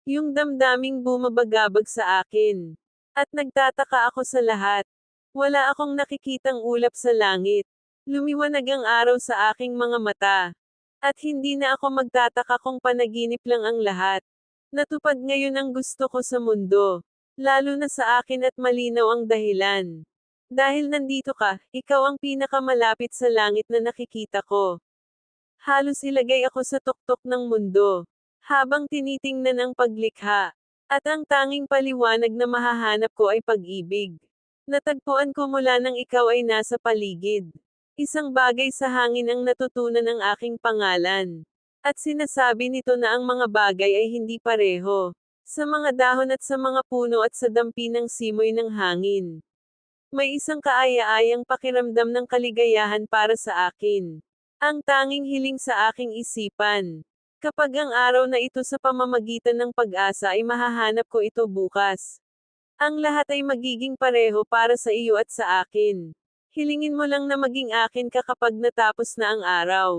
Yung damdaming bumabagabag sa akin. At nagtataka ako sa lahat. Wala akong nakikitang ulap sa langit. Lumiwanag ang araw sa aking mga mata. At hindi na ako magtataka kung panaginip lang ang lahat. Natupad ngayon ang gusto ko sa mundo. Lalo na sa akin at malinaw ang dahilan. Dahil nandito ka, ikaw ang pinakamalapit sa langit na nakikita ko. Halos ilagay ako sa tuktok ng mundo. Habang tinitingnan ang paglikha. At ang tanging paliwanag na mahahanap ko ay pag-ibig. Natagpuan ko mula nang ikaw ay nasa paligid. Isang bagay sa hangin ang natutunan ng aking pangalan. At sinasabi nito na ang mga bagay ay hindi pareho. Sa mga dahon at sa mga puno at sa dampi ng simoy ng hangin. May isang kaaya-ayang pakiramdam ng kaligayahan para sa akin. Ang tanging hiling sa aking isipan. Kapag ang araw na ito sa pamamagitan ng pag-asa ay mahahanap ko ito bukas. Ang lahat ay magiging pareho para sa iyo at sa akin. Hilingin mo lang na maging akin ka kapag natapos na ang araw.